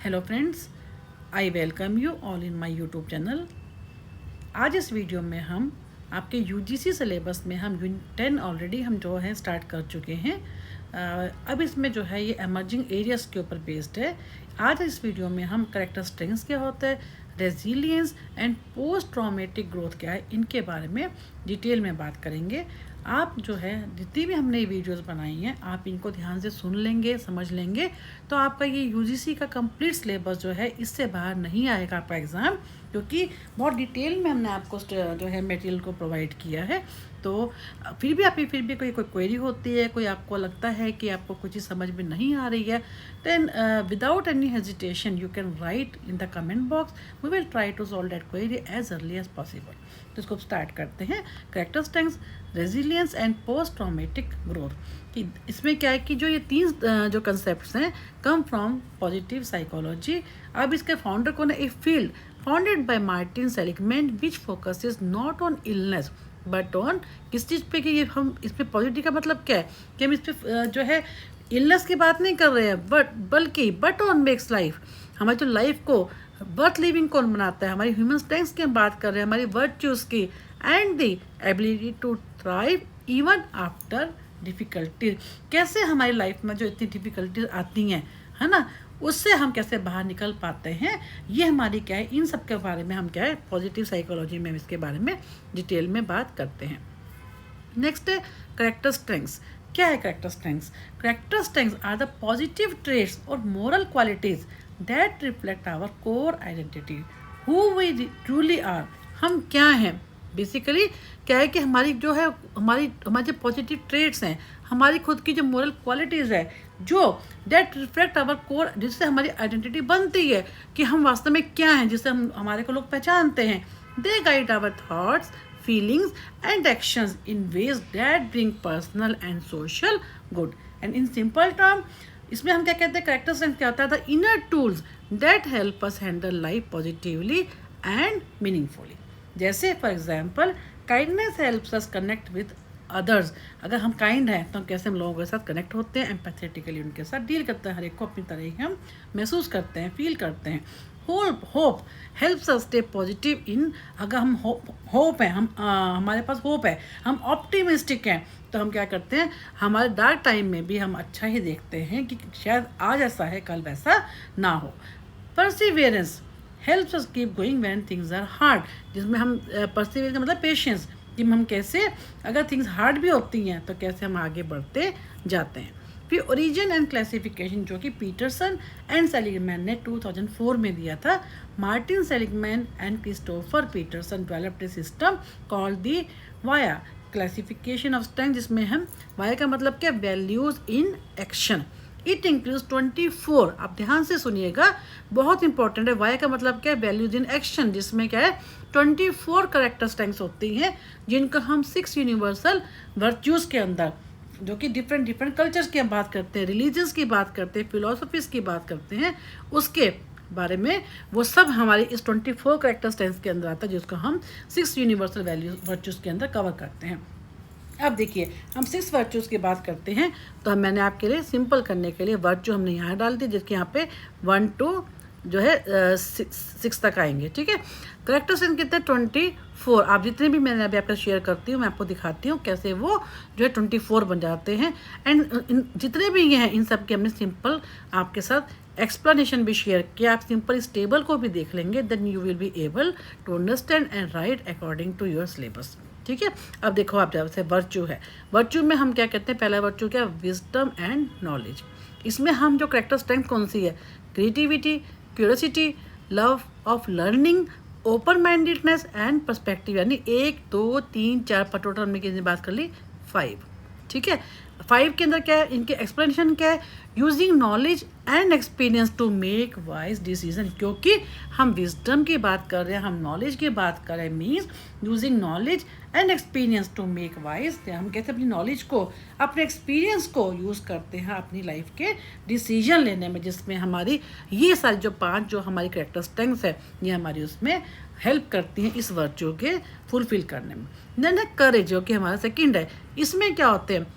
Hello friends, I welcome you all in my YouTube channel. आज इस video में हम आपके यूजीसी सिलेबस में हम यूनिट 10 ऑलरेडी हम जो है स्टार्ट कर चुके हैं। अब इसमें जो है ये एमर्जिंग एरियाज़ के ऊपर बेस्ड है। आज इस वीडियो में हम कैरेक्टर स्ट्रेंथ्स क्या होता है, resilience and post traumatic growth क्या है, इनके बारे में डिटेल में बात करेंगे। आप जो है जितनी भी हमने वीडियोस बनाई हैं आप इनको ध्यान से सुन लेंगे, समझ लेंगे तो आपका ये यूजीसी का कंप्लीट सिलेबस जो है इससे बाहर नहीं आएगा आपका एग्ज़ाम, क्योंकि बहुत डिटेल में हमने आपको जो है मटेरियल को प्रोवाइड किया है। तो फिर भी कोई क्वेरी होती है, कोई आपको लगता है कि आपको कुछ चीज़ समझ में नहीं आ रही है, then without any hesitation you can write in the comment box. We will try to solve that query as early as possible. तो इसको स्टार्ट करते हैं। Character strengths, resilience and post traumatic growth कि इसमें क्या है कि जो ये तीन जो कंसेप्ट हैं कम फ्रॉम पॉजिटिव साइकोलॉजी। अब इसके फाउंडर कौन है? A field founded by Martin Seligman which focuses not on illness but on किस चीज़ पे कि ये हम इस पर पॉजिटिव का मतलब क्या है कि हम इस पर जो है इलनेस की बात नहीं कर रहे हैं बट ऑन मेक्स लाइफ, हमारी जो लाइफ को वर्थ लिविंग कौन बनाता है, हमारी ह्यूमन स्ट्रेंथ्स की हम बात कर रहे हैं, हमारी वर्च्यूज़ की and the ability to thrive even after difficulties. कैसे हमारी लाइफ में जो इतनी डिफ़िकल्टीज आती हैं, है ना, उससे हम कैसे बाहर निकल पाते हैं, ये हमारी क्या है, इन सब के बारे में हम क्या है पॉजिटिव साइकोलॉजी में इसके बारे में डिटेल में बात करते हैं। नेक्स्ट है कैरेक्टर स्ट्रेंथ्स। क्या है character strengths? Character strengths are the positive traits और moral qualities that reflect our core identity, who we truly are, हम क्या हैं। बेसिकली क्या है कि हमारी जो है हमारे जो पॉजिटिव ट्रेट्स हैं, हमारी खुद की जो मोरल क्वालिटीज़ है, जो डेट रिफ्लेक्ट आवर कोर, जिससे हमारी आइडेंटिटी बनती है कि हम वास्तव में क्या हैं, जिससे हम हमारे को लोग पहचानते हैं। They guide our thoughts, feelings and actions in ways that bring personal and social good. And in simple term इसमें हम क्या कहते हैं, कैरेक्टर स्ट्रेंथ क्या होता है? The inner tools that help us handle life positively and meaningfully. जैसे for example kindness helps us connect with others. अगर हम काइंड हैं तो कैसे हम लोगों के साथ कनेक्ट होते हैं, एम्पैथेटिकली उनके साथ डील करते हैं, हर एक को अपनी तरह ही हम महसूस करते हैं, फील करते हैं। Hope helps us stay positive in, अगर हम होप है, हम हमारे पास होप है, हम ऑप्टिमिस्टिक हैं, तो हम क्या करते हैं, हमारे डार्क टाइम में भी हम अच्छा ही देखते हैं कि शायद आज ऐसा है कल वैसा ना हो। Perseverance helps us keep going when things are hard, जिसमें हम परसिवियरेंस का मतलब पेशेंस, कि हम कैसे अगर थिंग्स हार्ड भी होती हैं तो कैसे हम आगे बढ़ते जाते हैं। फिर ओरिजिन एंड क्लासिफिकेशन जो कि पीटरसन एंड सेलिगमैन ने 2004 में दिया था। Martin Seligman and Christopher Peterson developed a system called the VIA classification of strength, जिसमें हम वाया का मतलब क्या, values in action. It includes 24, आप ध्यान से सुनिएगा, बहुत इंपॉर्टेंट है। वाई का मतलब क्या है, वैल्यूज इन एक्शन, जिसमें क्या है 24 कैरेक्टर स्ट्रेंथ्स होती हैं, जिनका हम 6 यूनिवर्सल वर्च्यूज़ के अंदर, जो कि डिफरेंट कल्चर्स की हम बात करते हैं, रिलीजन्स की बात करते हैं, फिलोसफीज़ की बात करते हैं, उसके बारे में वो सब हमारी इस 24 कैरेक्टर स्ट्रेंथ्स के अंदर आता है, जिसको हम 6 यूनिवर्सल वैल्यूज वर्च्यूज़ के अंदर कवर करते हैं। अब देखिए हम 6 वर्च्यूज़ की बात करते हैं, तो मैंने आपके लिए सिंपल करने के लिए वर्च्यू हमने यहाँ डाल दी, जिसके यहाँ पे 1 to जो है 6 तक आएंगे, ठीक है। कैरेक्टर स्ट्रेंथ कितने? 24। आप जितने भी मैंने अभी आपका शेयर करती हूँ, मैं आपको दिखाती हूँ कैसे वो जो है 24 बन जाते हैं। एंड जितने भी ये हैं इन सब के हमने सिंपल आपके साथ एक्सप्लेनेशन भी शेयर किया। आप सिंपल इस टेबल को भी देख लेंगे, then you will be able to understand and write according to your syllabus, ठीक है। अब देखो आप जब से वर्च्यू है, वर्च्यू में हम क्या कहते हैं, पहला वर्च्यू क्या, विजडम एंड नॉलेज। इसमें हम जो कैरेक्टर स्ट्रेंथ कौन सी है, creativity, curiosity, love of learning, open mindedness and perspective, यानी 1 2 3 4 पर टोटल में कितनी बात कर ली, 5, ठीक है। 5 के अंदर क्या है, इनके एक्सप्लेनेशन क्या है, using knowledge and experience to make wise decision, क्योंकि हम विजडम की बात कर रहे हैं, हम नॉलेज की बात कर रहे हैं, means using knowledge and experience to make wise, हम कैसे अपनी नॉलेज को, अपने एक्सपीरियंस को यूज़ करते हैं अपनी लाइफ के डिसीजन लेने में, जिसमें हमारी ये सारी जो 5 जो हमारी कैरेक्टर स्ट्रेंथ्स है, ये हमारी उसमें हेल्प करती हैं इस वर्च्यू के फुलफिल करने में। देन है करेज, जो कि हमारा सेकंड है। इसमें क्या होते हैं,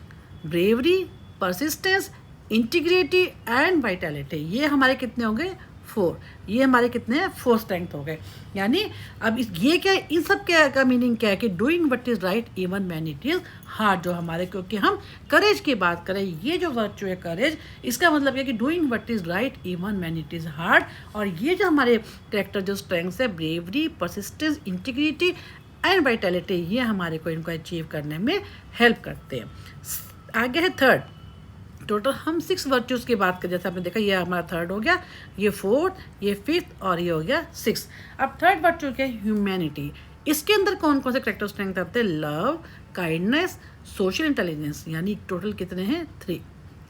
bravery, persistence, integrity and vitality, ये हमारे कितने होंगे, 4। ये हमारे कितने हैं 4 स्ट्रेंथ हो गए। यानी अब ये क्या इन सब का मीनिंग क्या है कि doing what is right even when it is hard, जो हमारे, क्योंकि हम करेज की बात करें, ये जो वर्चू है करेज, इसका मतलब है कि doing what is right even when it is hard. और ये जो हमारे करेक्टर जो स्ट्रेंथ्स है, bravery, persistence, integrity and vitality, ये हमारे को इनको अचीव करने में हेल्प करते हैं। आगे है थर्ड। टोटल हम 6 वर्चूज़ की बात करें, जैसे आपने देखा ये हमारा थर्ड हो गया, ये फोर्थ, ये फिफ्थ और ये हो गया 6। अब थर्ड वर्चू क्या है, ह्यूमैनिटी। इसके अंदर कौन कौन से करेक्टर स्ट्रेंथ आते हैं, लव, काइंडनेस, सोशल इंटेलिजेंस, यानी टोटल कितने हैं 3।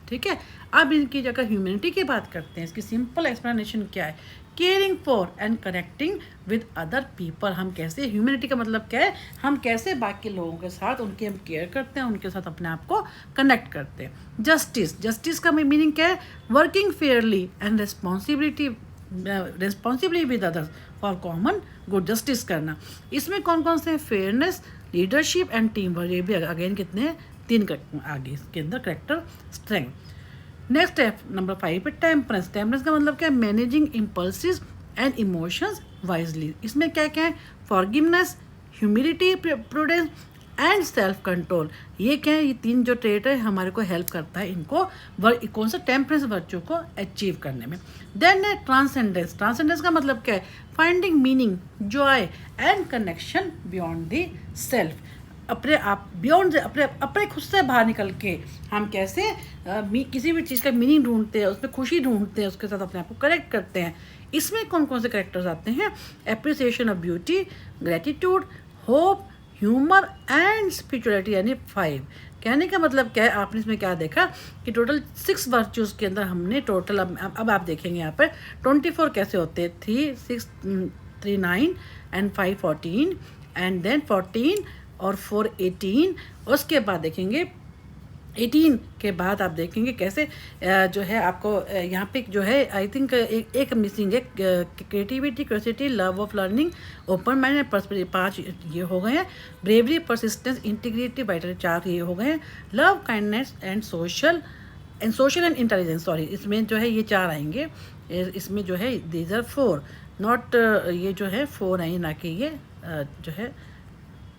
ठीक है, अब इनकी जगह ह्यूमैनिटी की बात करते हैं। इसकी सिंपल एक्सप्लेनेशन क्या है, caring for and connecting with other people. हम कैसे, ह्यूमैनिटी का मतलब क्या है, हम कैसे बाकी लोगों के साथ उनकी हम केयर करते हैं, उनके साथ अपने आप को कनेक्ट करते हैं। जस्टिस, जस्टिस का मीनिंग क्या है, working Fairlie and responsibly with others for common good, justice करना। इसमें कौन कौन से, fairness, leadership and team work, ये भी अगेन कितने हैं 3 आगे इसके अंदर करेक्टर स्ट्रेंथ। नेक्स्ट है नंबर 5 पे टेम्परेंस। टेम्परेंस का मतलब क्या है, managing impulses and emotions wisely. इसमें क्या क्या है, forgiveness, humility, prudence and self control. ये क्या है, ये 3 जो ट्रेट है हमारे को हेल्प करता है इनको कौन सा, टेम्परेंस वर्चू को अचीव करने में। देन है ट्रांसेंडेंस। ट्रांसेंडेंस का मतलब क्या है, finding meaning, Joy and connection beyond the self. अपने आप बियॉन्ड, अपने खुद से बाहर निकल के हम कैसे किसी भी चीज़ का मीनिंग ढूंढते हैं, उसमें खुशी ढूंढते हैं, उसके साथ अपने आप को करेक्ट करते हैं। इसमें कौन कौन से करेक्टर्स आते हैं, appreciation of beauty, gratitude, hope, humour and spirituality, यानी 5। कहने का मतलब क्या है, आपने इसमें क्या देखा कि टोटल 6 वर्चूज़ के अंदर हमने टोटल, अब आप देखेंगे यहाँ पर 24 कैसे होते हैं, 3 6 3 9 एंड 5 14 एंड देन 14 और 4 18। उसके बाद देखेंगे 18 के बाद आप देखेंगे कैसे जो है आपको यहाँ पे जो है आई थिंक एक मिसिंग है, creativity, curiosity, love of learning, open mind and perspective, 5 ये हो गए हैं। ब्रेवरी, परसिस्टेंस, इंटीग्रिटी, वाइटलिटी, 4 ये हो गए हैं। Love, kindness and social and intelligence, sorry, इसमें जो है ये 4 आएंगे। इसमें जो है दीज आर 4 नॉट, ये जो है 4 आई, ना कि ये जो है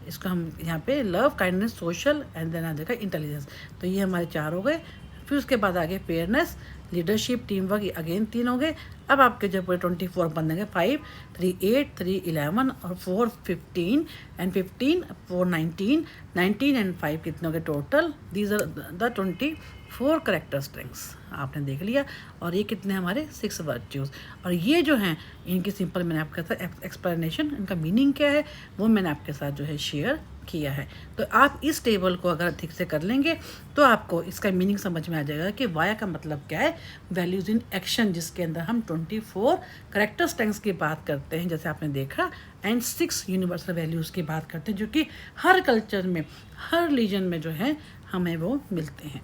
इसको हम यहाँ पे love, kindness, social and then आ देखा इंटेलिजेंस। तो ये हमारे 4 हो गए। फिर उसके बाद आगे फेयरनेस, लीडरशिप, टीम वर्क, ये अगेन 3 हो गए। अब आपके जो पूरे 24 बनेंगे, 5 3 8 3 11 और 4 15 एंड 15 4 19 19 एंड 5 कितने हो गए total, these are the 24 character strengths. आपने देख लिया। और ये कितने हमारे 6 वर्च्यूज़। और ये जो हैं इनकी सिंपल मैंने आपके साथ एक्सप्लेनेशन, इनका मीनिंग क्या है वो मैंने आपके साथ जो है शेयर किया है। तो आप इस टेबल को अगर ठीक से कर लेंगे तो आपको इसका मीनिंग समझ में आ जाएगा कि वाया का मतलब क्या है, वैल्यूज़ इन एक्शन, जिसके अंदर हम 24 करेक्टर स्ट्रेंथ्स की बात करते हैं जैसे आपने देखा, एंड 6 यूनिवर्सल वैल्यूज़ की बात करते हैं जो कि हर कल्चर में, हर रीजन में जो है हमें वो मिलते हैं।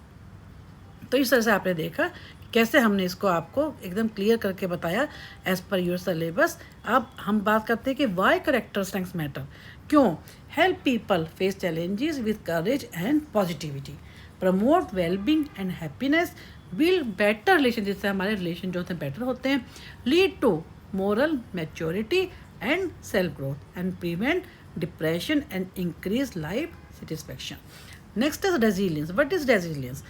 तो इस तरह से आपने देखा कैसे हमने इसको आपको एकदम क्लियर करके बताया एज पर योर सिलेबस। अब हम बात करते हैं कि वाई करेक्टर स्ट्रेंथ्स मैटर, क्यों, help people face challenges with courage and positivity, promote wellbeing and happiness, build better relation, जिससे हमारे रिलेशन जो होते हैं बेटर होते हैं, lead to moral maturity and self growth and prevent depression and increase life satisfaction. Next is resilience. What is resilience?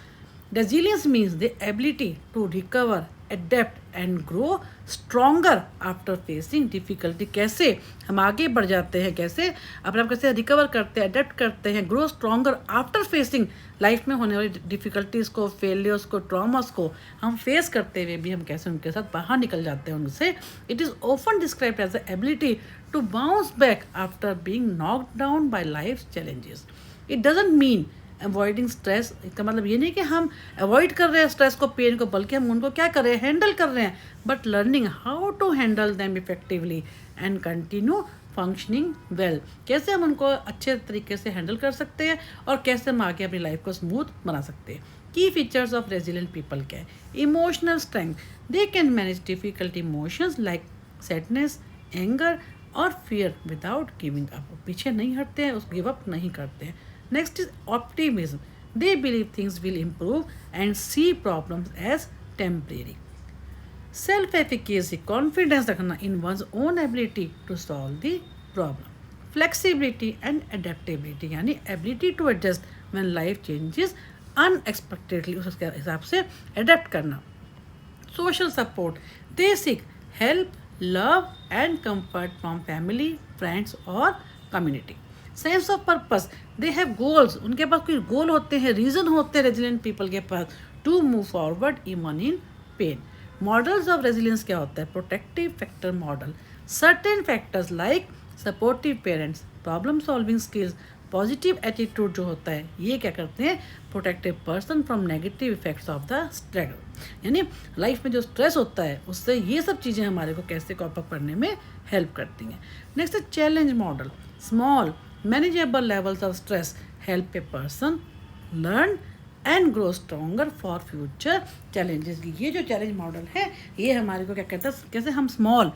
Resilience means the ability to recover, adapt and grow stronger after facing difficulty। कैसे हम आगे बढ़ जाते हैं, कैसे अपने आप कैसे रिकवर करते हैं, अडेप्ट करते हैं, grow stronger after facing, life में होने वाली डिफ़िकल्टीज़ को, फेलियर्स को, ट्रॉमास को हम फेस करते हुए भी हम कैसे उनके साथ बाहर निकल जाते हैं उनसे। It is often described as the ability to bounce back after being knocked down by life challenges. It doesn't mean avoiding stress. इसका मतलब ये नहीं कि हम अवॉइड कर रहे हैं स्ट्रेस को, पेन को, बल्कि हम उनको क्या कर रहे हैं, हैंडल कर रहे हैं, but learning how to handle them effectively and continue functioning well. कैसे हम उनको अच्छे तरीके से हैंडल कर सकते हैं और कैसे हम आगे अपनी लाइफ को स्मूथ बना सकते हैं। की फीचर्स ऑफ रेजिलिएंट पीपल क्या है? Emotional strength, they can manage difficult emotions like sadness, anger और फियर विदाउट गिविंग अप। पीछे नहीं हटते हैं, उस गिव अप नहीं करते हैं। Next is optimism. They believe things will improve and see problems as temporary. Self efficacy, confidence रखना in one's own ability to solve the problem. Flexibility and adaptability यानी ability to adjust when life changes unexpectedly, उसके हिसाब से adapt करना। Social support, they seek help, love and comfort from family, friends और community. Sense of purpose, they have goals, उनके पास कोई गोल होते हैं, रीजन होते हैं रेजिलिएंट पीपल के पास to move forward even in pain. Models of resilience क्या होता है? Protective factor model, certain factors like supportive parents, problem solving skills, positive attitude जो होता है, ये क्या करते हैं? Protective person from negative effects of the struggle. यानी लाइफ में जो स्ट्रेस होता है उससे ये सब चीज़ें हमारे को कैसे कॉप अप करने में हेल्प करती हैं। नेक्स्ट है challenge model, small manageable levels of stress help a person learn and grow stronger for future challenges. ये जो चैलेंज मॉडल है ये हमारे को क्या कहता है? कैसे हम small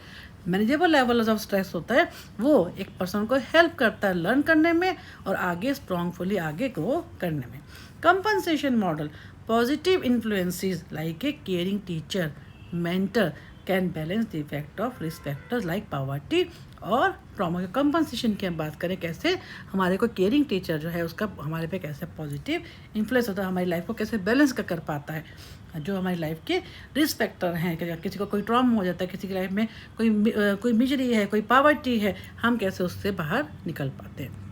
manageable level of stress होता है वो एक पर्सन को हेल्प करता है लर्न करने में और आगे स्ट्रॉन्गफुली आगे ग्रो करने में। Compensation model, positive influences like a caring teacher, mentor can balance the effect of risk factors like poverty और ट्रॉमा। के कंपनसेशन की हम बात करें कैसे हमारे को केयरिंग टीचर जो है उसका हमारे पे कैसे पॉजिटिव इन्फ्लुएंस होता है, हमारी लाइफ को कैसे बैलेंस कर पाता है। जो हमारी लाइफ के रिस्क फैक्टर हैं, किसी को कोई ट्रॉमा हो जाता है, किसी की लाइफ में कोई मिजरी है, कोई पॉवर्टी है, हम कैसे उससे बाहर निकल पाते हैं।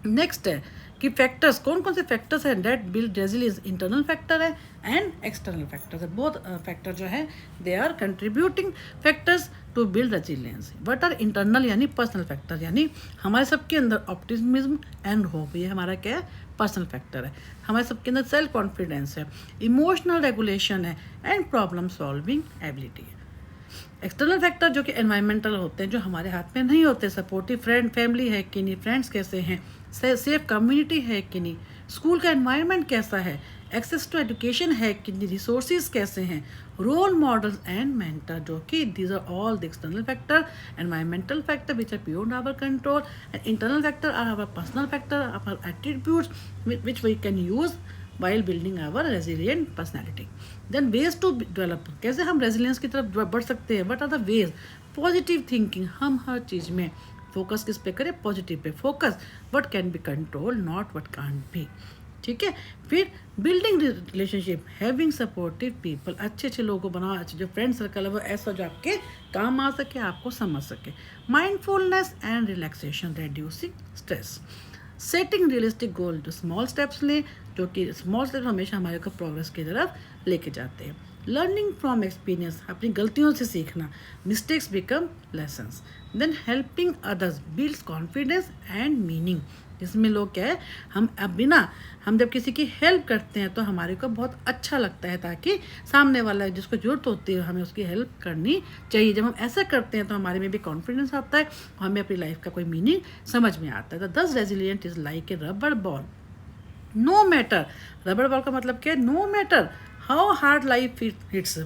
नेक्स्ट है कि फैक्टर्स कौन कौन से फैक्टर्स हैं that build resilience. Internal factor है एंड एक्सटर्नल फैक्टर्स है, बोथ फैक्टर जो है they are contributing factors to build resilience. What are internal यानी पर्सनल फैक्टर, यानी हमारे सबके अंदर ऑप्टिमिज्म एंड होप, ये हमारा क्या है? पर्सनल फैक्टर है। हमारे सबके अंदर सेल्फ कॉन्फिडेंस है, इमोशनल रेगुलेशन है एंड प्रॉब्लम सॉल्विंग एबिलिटी है। एक्सटर्नल फैक्टर जो कि एनवायरमेंटल होते हैं, जो हमारे हाथ में नहीं होते, सपोर्टिव फ्रेंड फैमिली है कि नहीं, फ्रेंड्स कैसे हैं, सेफ कम्युनिटी है कि नहीं, स्कूल का एनवायरनमेंट कैसा है, एक्सेस टू एजुकेशन है कि नहीं, रिसोर्सेज कैसे हैं, रोल मॉडल्स एंड मेंटर, जो कि these are all the external factor. Environmental factor which are beyond our control and internal factor are our personal factor, our attributes which we can use while building our resilient personality. Then ways to develop, कैसे हम resilience की तरफ बढ़ सकते हैं? What are the ways? Positive thinking, हम हर चीज़ में focus किस पे करें? Positive pay focus. What can be control, not what can't be. ठीक है। फिर building relationship, having supportive people, अच्छे अच्छे लोगों को बनाओ, अच्छे जो फ्रेंड सर्कल है वो ऐसा जो आपके काम आ सके, आपको समझ सके। Mindfulness and relaxation, reducing stress. Setting realistic गोल, जो स्मॉल स्टेप्स लें, जो कि स्मॉल स्टेप्स हमेशा हमारे को प्रोग्रेस की तरफ लेके जाते हैं। लर्निंग फ्रॉम एक्सपीरियंस, अपनी गलतियों से सीखना, mistakes become lessons. Then helping others builds confidence and meaning, जिसमें लोग क्या है, हम जब किसी की हेल्प करते हैं तो हमारे को बहुत अच्छा लगता है, ताकि सामने वाला जिसको ज़रूरत होती है हमें उसकी हेल्प करनी चाहिए। जब हम ऐसा करते हैं तो हमारे में भी कॉन्फिडेंस आता है, हमें अपनी लाइफ का कोई मीनिंग समझ में आता है। This resilient is like a rubber ball, no matter. Rubber ball का मतलब क्या है? No matter how hard life hits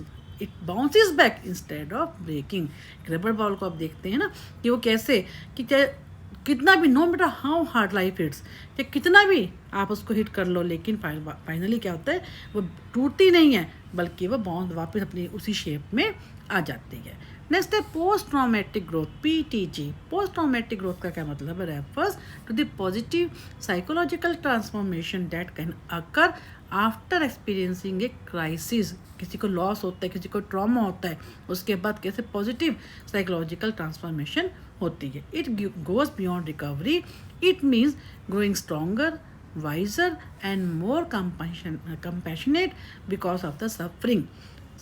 it bounces back instead of breaking. Rubber ball को आप देखते हैं ना कि वो कैसे कि कितना भी, no matter how hard life hits, कि कितना भी आप उसको हिट कर लो, लेकिन फाइनली क्या होता है? वो टूटती नहीं है, बल्कि वो बाउंस वापस अपनी उसी शेप में आ जाती है। नेक्स्ट है post traumatic growth, PTG। Post traumatic growth का क्या मतलब है? Refers to the positive psychological transformation that can occur after experiencing a crisis. किसी को लॉस होता है, किसी को ट्रॉमा होता है, उसके बाद कैसे पॉजिटिव साइकोलॉजिकल ट्रांसफॉर्मेशन होती है। It goes beyond recovery, it means growing stronger, wiser and more compassionate because of the suffering.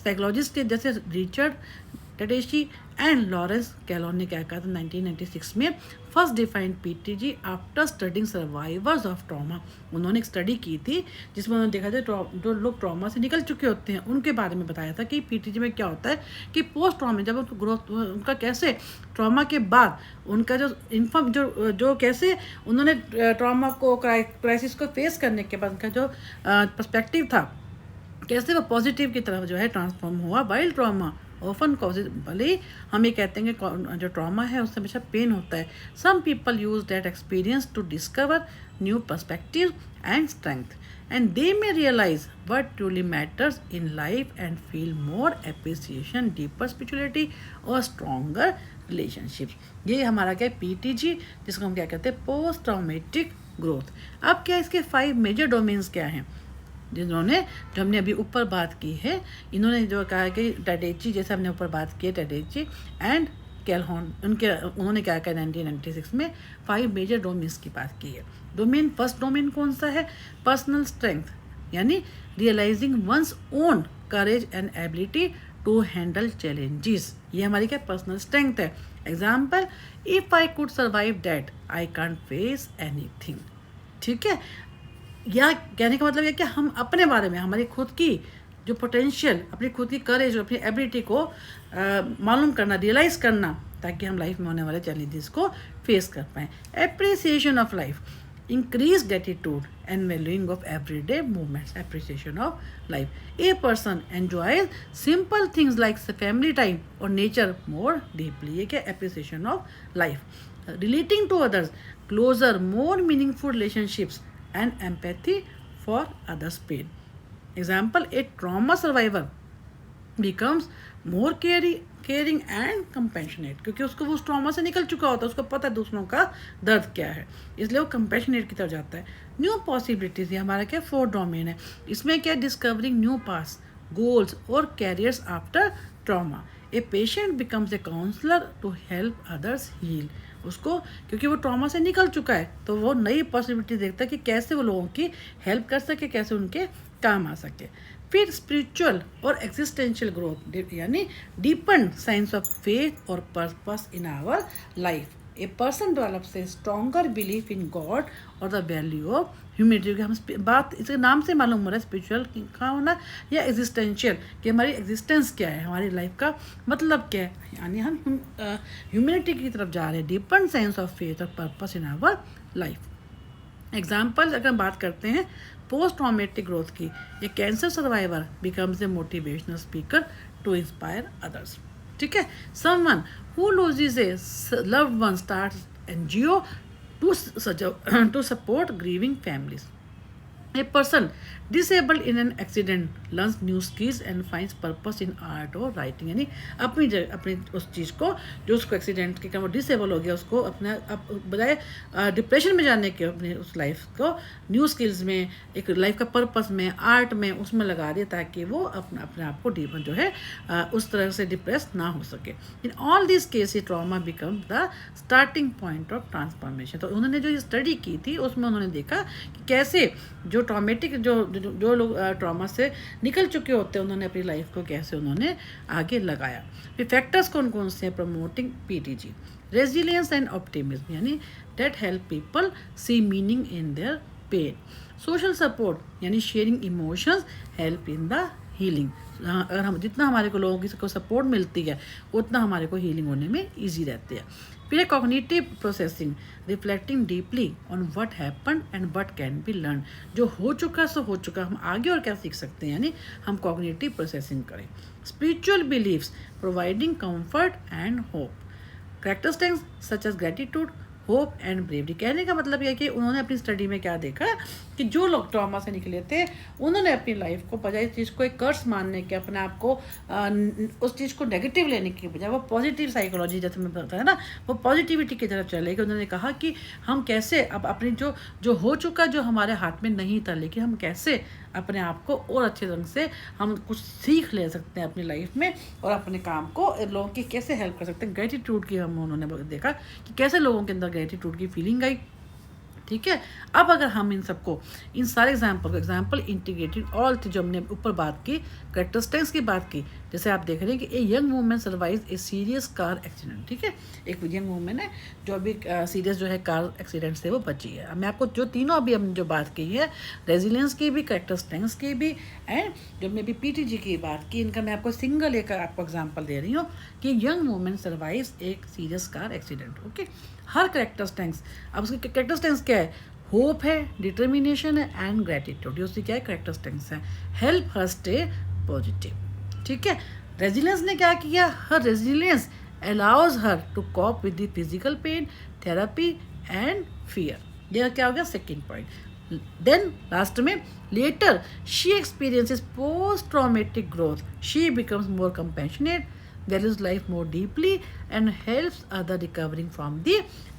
Psychologist के जैसे Richard Tedeschi and Lawrence Calhoun ने क्या कहा था 1996 में? First defined PTG after studying survivors of trauma. उन्होंने एक स्टडी की थी जिसमें उन्होंने देखा था जो लोग ट्रॉमा से निकल चुके होते हैं उनके बारे में बताया था कि PTG में क्या होता है कि पोस्ट ट्रॉमा, जब उनको ग्रोथ उनका कैसे ट्रॉमा के बाद उनका जो कैसे उन्होंने ट्रॉमा को क्राइसिस को फेस करने के बाद उनका जो पर्सपेक्टिव था, कैसे वो पॉजिटिव की तरफ जो है ट्रांसफॉर्म हुआ। वाइल ट्रॉमा ऑफन कॉजेज, भले ही हम ये कहते हैं कि जो ट्रॉमा है उससे हमेशा पेन होता है, some people use that experience to discover new perspective and strength and they may realize what truly matters in life and feel more appreciation, deeper spirituality और stronger relationships. ये हमारा क्या है PTG, जिसको हम क्या कहते हैं पोस्ट ट्रॉमेटिक ग्रोथ. अब क्या इसके 5 मेजर डोमेन्स क्या हैं जिन्होंने जो हमने अभी ऊपर बात की है. इन्होंने जो कहा कि टैडेची, जैसे हमने ऊपर बात की है टैडेची एंड कैलहॉन, उन्होंने क्या कहा 1996 में 5 मेजर डोमेन्स की बात की है. फर्स्ट डोमेन कौन सा है? पर्सनल स्ट्रेंथ, यानी realising one's own courage and ability to handle challenges. ये हमारी क्या पर्सनल स्ट्रेंथ है. Example, if I could survive that I can't face anything. ठीक है, या कहने का मतलब ये कि हम अपने बारे में, हमारी खुद की जो पोटेंशियल, अपनी खुद की करेज, अपनी एबिलिटी को मालूम करना, रियलाइज़ करना, ताकि हम लाइफ में होने वाले चैलेंजेस को फेस कर पाएँ. Appreciation of life, increase gratitude and valuing of everyday movements. Appreciation of life, a person enjoys simple things like family time or nature more deeply. ये क्या appreciation of life. Relating to others, closer, more meaningful relationships and empathy for others' pain. Example, a trauma survivor becomes more caring and compassionate, क्योंकि उसको वो उस trauma से निकल चुका होता है, उसको पता है दूसरों का दर्द क्या है, इसलिए वो कंपैशनेट की तरफ जाता है. न्यू पॉसिबिलिटीज, ये हमारा क्या 4 डोमेन है. इसमें क्या डिस्कवरिंग न्यू पास, गोल्स और careers after trauma. A patient becomes a counsellor to help others heal. उसको क्योंकि वो ट्रॉमा से निकल चुका है, तो वो नई पॉसिबिलिटी देखता है कि कैसे वो लोगों की हेल्प कर सके, कैसे उनके काम आ सके. फिर स्पिरिचुअल और एग्जिस्टेंशियल ग्रोथ, यानी डीपन सेंस ऑफ फेथ और purpose in our life. A person develops a stronger belief in God और द वैल्यू ऑफ ह्यूमैनिटी. हम बात इसके नाम से मालूम हो रहा है स्पिरिचुअल का होना या एग्जिस्टेंशियल, कि हमारी एग्जिस्टेंस क्या है, हमारी लाइफ का मतलब क्या है, यानी हम ह्यूमैनिटी की तरफ जा रहे हैं. डीपन सेंस ऑफ फेथ और purpose in our life. Example अगर हम बात करते हैं पोस्ट ट्रॉमेटिक ग्रोथ की, ये cancer survivor becomes a motivational speaker to inspire others. ठीक है, someone who loses a loved one starts NGO to support grieving families. A person disabled in an accident learns new skills and finds purpose in art or writing. यानी अपनी उस चीज़ को जो उसको accident के कारण वो डिसेबल हो गया, उसको अपने बजाय डिप्रेशन में जाने के अपनी उस लाइफ को न्यू स्किल्स में, एक लाइफ का पर्पस में, आर्ट में, उसमें लगा दिया, ताकि वो अपने आप को जो है उस तरह से डिप्रेस ना हो सके. In all this cases trauma become the starting point of transformation. तो उन्होंने जो ये स्टडी की थी उसमें उन्होंने देखा कि कैसे जो ट्रॉमेटिक जो लोग ट्रॉमा से निकल चुके होते हैं, उन्होंने अपनी लाइफ को कैसे उन्होंने आगे लगाया. फिर फैक्टर्स कौन कौन से हैं promoting PTG? Resilience and optimism, यानी that help people see meaning in their pain. Social support, यानी sharing emotions help in the healing. अगर हम जितना हमारे को लोगों की सपोर्ट मिलती है, उतना हमारे को हीलिंग होने में ईजी रहती है. फिर cognitive processing, reflecting deeply on what happen and what can be learn. जो हो चुका सो हो चुका, हम आगे और क्या सीख सकते हैं, यानी हम कॉग्निटिव प्रोसेसिंग करें. Spiritual beliefs providing comfort and hope. Characteristics such as gratitude, hope and bravery. कहने का मतलब यह कि उन्होंने अपनी स्टडी में क्या देखा कि जो लोग ट्रॉमा से निकले थे, उन्होंने अपनी लाइफ को बजाय इस चीज़ को एक कर्स मानने के, अपने आप को उस चीज़ को नेगेटिव लेने के बजाय वो पॉजिटिव साइकोलॉजी, जैसे मैं बताया ना, वो पॉजिटिविटी की तरफ चले गए. उन्होंने कहा कि हम कैसे अब अपनी जो हो चुका, जो हमारे हाथ में नहीं था, लेकिन हम कैसे अपने आप को और अच्छे ढंग से हम कुछ सीख ले सकते हैं अपनी लाइफ में, और अपने काम को लोगों की कैसे हेल्प कर सकते हैं. ग्रेटिट्यूड की उन्होंने देखा कि कैसे लोगों के अंदर ग्रेटिट्यूड की फीलिंग आई. ठीक है, अब अगर हम इन सारे एग्जाम्पल इंटीग्रेटेड ऑल थी, जो हमने ऊपर बात की, कैरेक्टरिस्टिक्स की बात की, जैसे आप देख रहे हैं कि a young women survive a serious car accident. ठीक है, एक यंग वूमेन है जो अभी सीरियस जो है कार एक्सीडेंट से वो बची है. अब मैं आपको जो तीनों अभी हमने जो बात की है, रेजिलियंस की भी, कैरेक्टरिस्टिक्स की भी, एंड जो हमने अभी PTG की बात की, इनका मैं आपको सिंगल एक आपको एग्जाम्पल दे रही हूँ कि यंग वूमेन सर्वाइव्स एक सीरियस कार एक्सीडेंट. ओके, हर कैरेक्टरिस्टिक्स, अब उसकी कैरेक्टरिस्टिक्स क्या है, होप है, डिटर्मिनेशन है एंड ग्रेटिट्यूड. ये उसकी क्या है कैरेक्टरिस्टिक्स है. Help her stay positive. ठीक है, रेजिलियंस ने क्या किया, her resilience allows her to cope with the physical pain, therapy and fear. यह क्या हो गया सेकेंड पॉइंट. देन लास्ट में later she experiences post traumatic growth, she becomes more compassionate, values life more deeply, and helps other recovering from the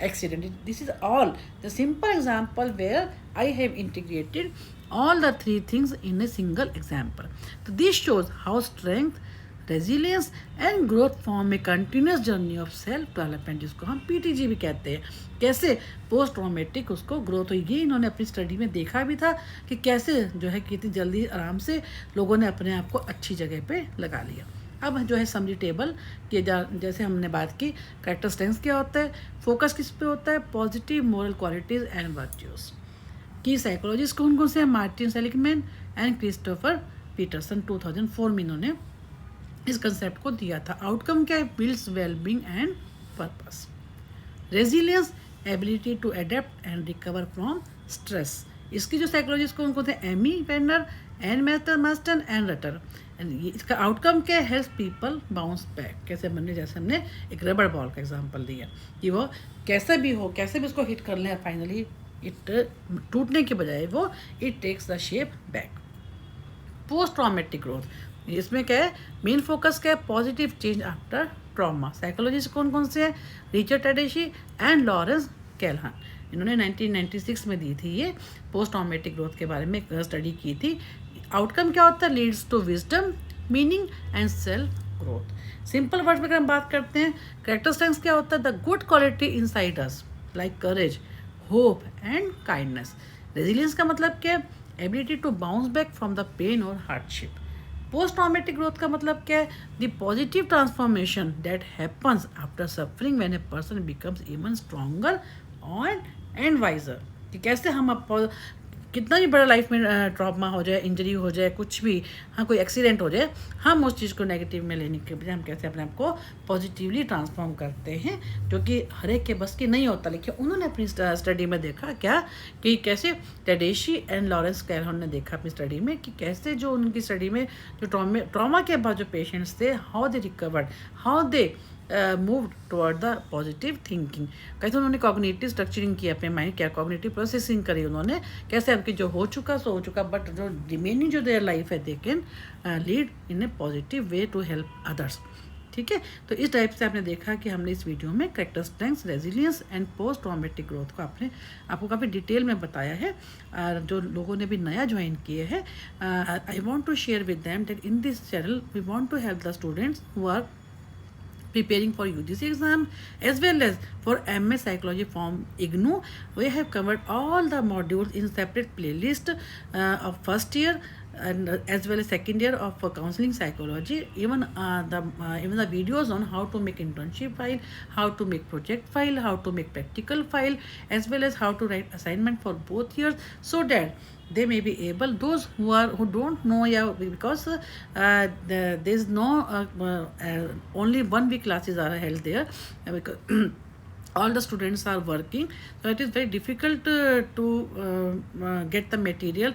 accident. This is all the simple example where I have integrated all the three things in a single example. So this shows how strength, resilience and growth form a continuous journey of self development, जिसको हम PTG भी कहते हैं। कैसे post traumatic उसको growth हुई, ये इन्होंने अपनी स्टडी में देखा भी था कि कैसे जो है कितनी जल्दी आराम से लोगों ने अपने आप को अच्छी जगह पे लगा लिया। अब जो है समरी टेबल के जैसे हमने बात की, कैरेक्टर स्ट्रेंथ्स क्या होता है, फोकस किस पे होता है, positive moral qualities and virtues. की साइकोलॉजिस्ट कौन कौन से हैं, Martin Seligman and Christopher Peterson, 2004 में इन्होंने इस कंसेप्ट को दिया था। आउटकम क्या है, builds wellbeing and purpose. Resilience, ability to adapt and recover from stress. इसकी जो साइकोलॉजिस्ट कौन कौन थे, एमी वेंडर, एन मैस्टन एंड रटर। इसका आउटकम क्या है, हेल्प पीपल बाउंस बैक। कैसे बनने, जैसे हमने एक रबड़ बॉल का एग्जांपल दिया कि वो कैसे भी हो, कैसे भी उसको हिट कर लें, फाइनली इट टूटने के बजाय वो it takes the shape back. Post traumatic growth, इसमें क्या है, मेन फोकस क्या है, positive change after trauma. Psychologist कौन कौन से हैं, Richard Tedeschi and Lawrence Calhoun. इन्होंने 1996 में दी थी ये पोस्ट ट्रॉमेटिक ग्रोथ के बारे में एक स्टडी की थी। आउटकम क्या होता है, leads to wisdom, meaning and self growth. Simple words में अगर हम बात करते हैं, कैरेक्टर स्ट्रेंथ्स क्या होता है, the good quality inside us like courage, hope and kindness. Resilience का मतलब क्या है, ability to bounce back from the pain और हार्डशिप। पोस्ट ट्रॉमेटिक ग्रोथ का मतलब क्या है, the positive transformation that happens after suffering when a person becomes even stronger and wiser. कि कैसे हम कितना भी बड़ा लाइफ में ट्रॉमा हो जाए, इंजरी हो जाए, कुछ भी, हाँ कोई एक्सीडेंट हो जाए, हम उस चीज़ को नेगेटिव में लेने के बजाय हम कैसे अपने आप को पॉजिटिवली ट्रांसफॉर्म करते हैं, जो कि हर एक के बस की नहीं होता। लेकिन उन्होंने अपनी स्टडी में देखा क्या कि कैसे टैडेशी एंड लॉरेंस कैलहन ने देखा अपनी स्टडी में कि कैसे जो उनकी स्टडी में जो ट्रॉमा के बाद जो पेशेंट्स थे, how they recovered, how they move toward the positive thinking. कैसे उन्होंने कॉग्निटिव स्ट्रक्चरिंग की अपने माइंड, क्या कॉग्निटिव प्रोसेसिंग करी उन्होंने, कैसे आपकी जो हो चुका सो हो चुका, बट जो रिमेनिंग जो देयर लाइफ है they can lead in a positive way to help others. ठीक है, तो इस टाइप से आपने देखा कि हमने इस वीडियो में character strengths, resilience and post traumatic growth को आपको काफ़ी डिटेल में बताया है। जो लोगों ने भी नया ज्वाइन किए हैं, I want to share with them that in this channel we want to help the students who are preparing for UGC exam as well as for MA Psychology from IGNOU. We have covered all the modules in separate playlist of first year and as well as second year of counseling psychology. Even the videos on how to make internship file, how to make project file, how to make practical file, as well as how to write assignment for both years, so that they may be able, those who don't know, yeah, because there is no only 1 week classes are held there, because all the students are working, so it is very difficult get the material,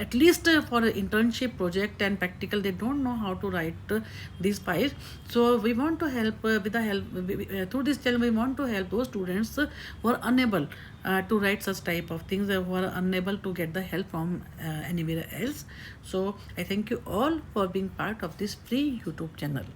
at least for an internship project and practical they don't know how to write these files. So we want to help with the help through this channel. We want to help those students who are unable to write such type of things, who are unable to get the help from anywhere else. So I thank you all for being part of this free YouTube channel.